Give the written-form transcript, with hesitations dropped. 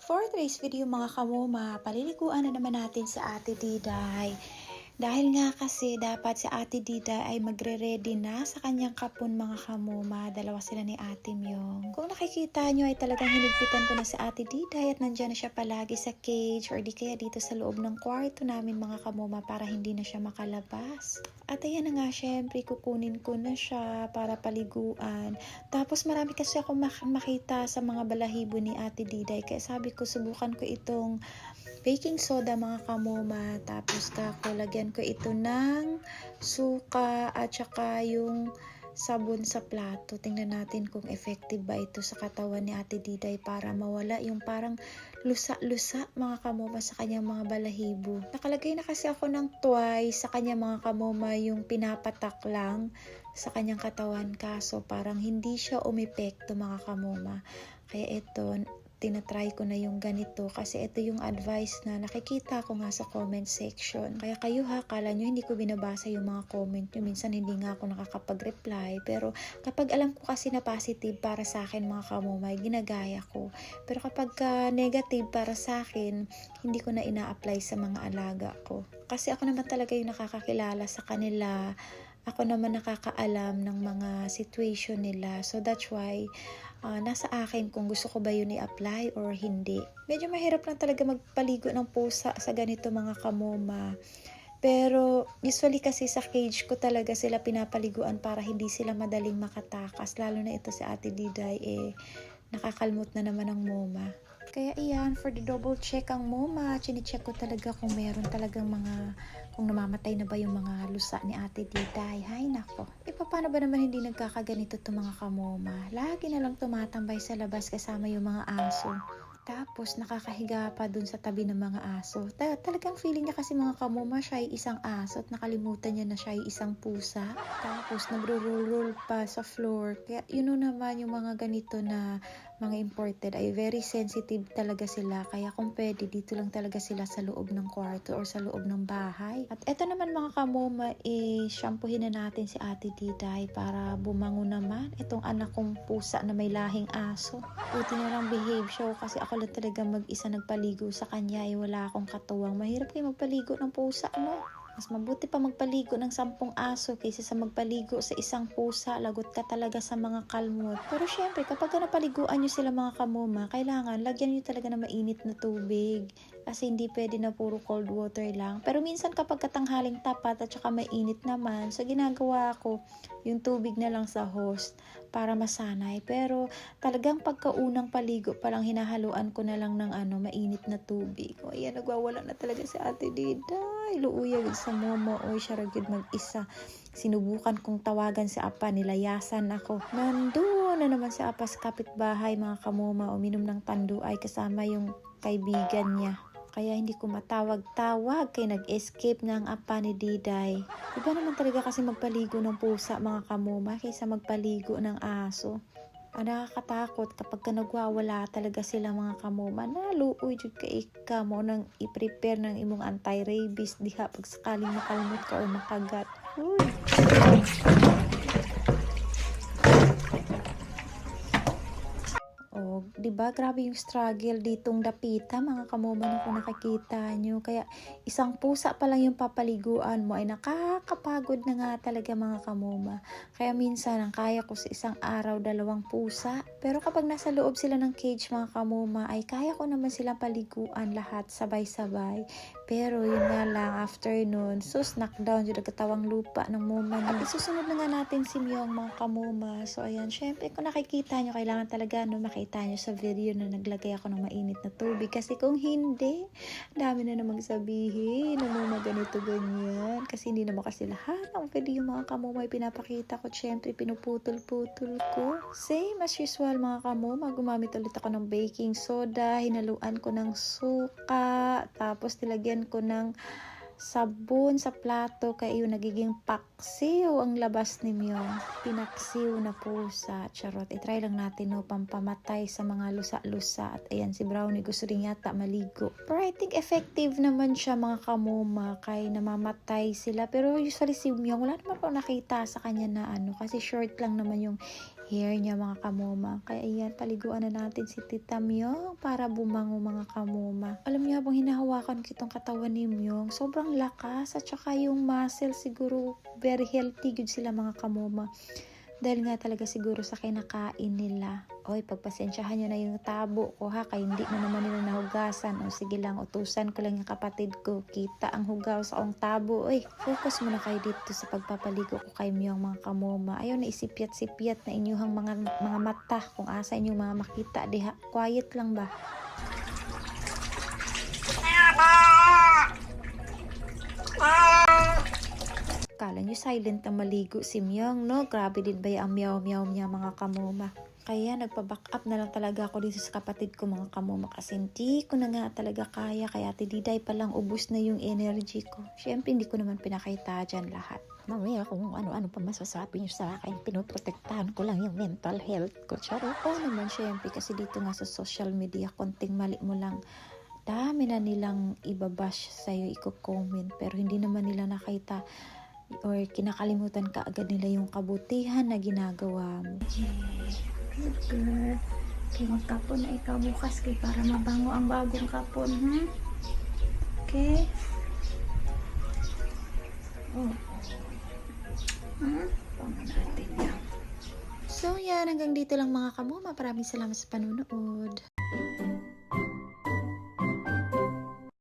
For today's video mga kamoma, paliliguan na naman natin si Ate Diday. Dahil nga kasi dapat si Ate Diday ay magre-ready na sa kanyang kapon mga kamoma. Dalawa sila ni Ate Myong. Kung nakikita nyo ay talagang hinigpitan ko na si Ate Diday at nandyan na siya palagi sa cage or di kaya dito sa loob ng kwarto namin mga kamoma para hindi na siya makalabas. At ayan na nga, syempre kukunin ko na siya para paliguan. Tapos marami kasi ako makita sa mga balahibo ni Ate Diday. Kaya sabi ko subukan ko itong baking soda mga kamoma. Tapos lagyan ko ito ng suka at saka yung sabon sa plato. Tingnan natin kung effective ba ito sa katawan ni Ate Diday para mawala yung parang lusa-lusa mga kamoma sa kanyang mga balahibo. Nakalagay na kasi ako ng twice sa kanyang mga kamoma yung pinapatak lang sa kanyang katawan kaso parang hindi siya umepekto mga kamoma. Kaya ito, tinatry ko na yung ganito kasi ito yung advice na nakikita ko nga sa comment section. Kaya kayo kala nyo hindi ko binabasa yung mga comment nyo. Minsan hindi nga ako nakakapag-reply. Pero kapag alam ko kasi na positive para sa akin mga kamomay, ginagaya ko. Pero kapag negative para sa akin, hindi ko na ina-apply sa mga alaga ko. Kasi ako naman talaga yung nakakakilala sa kanila. Ako naman nakakaalam ng mga situation nila. So that's why nasa akin kung gusto ko ba yun i-apply or hindi. Medyo mahirap lang talaga magpaligo ng pusa sa ganito mga kamoma. Pero usually kasi sa cage ko talaga sila pinapaliguan para hindi sila madaling makatakas. Lalo na ito si Ate Diday nakakalmot na naman ng moma. Kaya iyan, for the double check ang moma, chine-check ko talaga kung meron talagang kung namamatay na ba yung mga lusa ni Ate Diday. Hay nako. Paano ba naman hindi nagkakaganito itong mga kamoma? Lagi na lang tumatambay sa labas kasama yung mga aso. Tapos nakakahiga pa dun sa tabi ng mga aso. Talagang feeling niya kasi mga kamoma siya ay isang aso at nakalimutan niya na siya ay isang pusa. Tapos nagro-roll pa sa floor. Kaya yun naman yung mga ganito na mga imported ay very sensitive talaga sila. Kaya kung pwede dito lang talaga sila sa loob ng kwarto or sa loob ng bahay. At eto naman mga kamoma, shampoohin na natin si Ate Diday para bumango naman itong anak kong pusa na may lahing aso. Buti na lang behave siya kasi ako lang talaga mag-isa nagpaligo sa kanya wala akong katuwang. Mahirap kayo magpaligo ng pusa, no? Mas mabuti pa magpaligo ng 10 aso kaysa sa magpaligo sa isang pusa. Lagot ka talaga sa mga kalmot. Pero syempre, kapag napaliguan nyo sila mga kamoma, kailangan lagyan nyo talaga ng mainit na tubig. Kasi hindi pwede na puro cold water lang. Pero minsan kapag katanghaling tapat at saka mainit naman, so ginagawa ko yung tubig na lang sa hose para masanay. Pero talagang pagkaunang paligo palang hinahaluan ko na lang ng mainit na tubig. O ayan, nagwawala na talaga si Ate Diday. Luuyag sa momo. O siya ragid mag-isa. Sinubukan kong tawagan si Apa. Nilayasan ako. Nandun na naman si Apa sa kapitbahay mga kamoma. Uminom ng tanduay kasama yung kaibigan niya. Kaya hindi ko matawag-tawag kay nag-escape ng Apa ni Diday. Iba naman talaga kasi magpaligo ng pusa mga kamoma kaysa magpaligo ng aso. Ang nakakatakot kapag nagwawala talaga sila mga kamoma. Naluoy jud ka mo nang i-prepare ng imong anti-rabies diha pag sakaling makalmot ka o makagat. Uy. Oh, 'di ba? Grabe yung struggle ditong dapita mga kamoma na kung nakikita nyo. Kaya isang pusa pa lang yung papaliguan mo ay nakakapagod na nga talaga mga kamoma. Kaya minsan ang kaya ko sa isang araw 2 pusa. Pero kapag nasa loob sila ng cage mga kamoma ay kaya ko naman silang paliguan lahat sabay-sabay. Pero yun nga lang after nun, knockdown yung nagkatawang lupa ng moma nyo. At isusunod na nga natin si Myong mga kamoma. So ayan, syempre kung nakikita nyo kailangan talaga makita nyo sa video na naglagay ako ng mainit na tubig. Kasi kung hindi, dami na namang sabihin na mga ganito ganyan. Kasi hindi naman kasi lahat ang pwede yung mga kamoma ay pinapakita ko. Syempre pinuputol-putol ko. Same as usual mga kamoma, gumamit ulit ako ng baking soda. Hinaluan ko ng suka. Tapos nilagyan ko ng sabon sa plato kaya yung nagiging paksiw ang labas ni Myong. Pinaksiw na pusa. Charot. I-try lang natin pampamatay sa mga lusa-lusa. At ayan si Brownie gusto rin yata maligo. Pero I think effective naman siya mga kamoma kay namamatay sila. Pero usually si Myong wala naman po nakita sa kanya na kasi short lang naman yung hair niya mga kamuma. Kaya ayan, paliguan na natin si Tita Myong para bumango mga kamuma. Alam niyo, habang hinahawakan ko itong katawan ni Myong, sobrang lakas at saka yung muscle siguro very healthy good sila mga kamuma. Dahil nga talaga siguro sa kinakain nila. Oy, pagpasensyahan nyo na yung tabo ko ha, kaya hindi na naman nila nahugasan. O sige lang, utusan ko lang yung kapatid ko. Kita ang hugaw sa ong tabo. Oy, focus muna kayo dito sa pagpapaligo ko kay Myong mga kamuma. Ayaw na isipyat-sipyat na inyuhang mga mata kung asa inyong mga makita. Diha, quiet lang ba? Kala nyo silent ang maligo si Myong, no? Grabe din ba ang meow-meow niya mga kamuma. Kaya nagpa-back up na lang talaga ako dito sa kapatid ko mga kamuma kasi hindi ko na nga talaga kaya. Kaya Ate Diday palang ubus na yung energy ko. Siyempre hindi ko naman pinakita dyan lahat. Mamaya kung ano-ano pa masasabi niyo sa akin, pinoprotektahan ko lang yung mental health ko. Charot. Oo naman siyempre kasi dito nga sa social media, konting mali mo lang, dami na nilang ibabash sa'yo, i-comment. Pero hindi naman nila nakita or kinakalimutan ka agad nila yung kabutihan na ginagawa mo. Good girl. Okay, magkapon na ikaw bukas kay para mabango ang bagong kapon, ha? Okay? Oh. Pangan natin yan. So yan, hanggang dito lang mga kamuma. Maraming salamat sa panunood.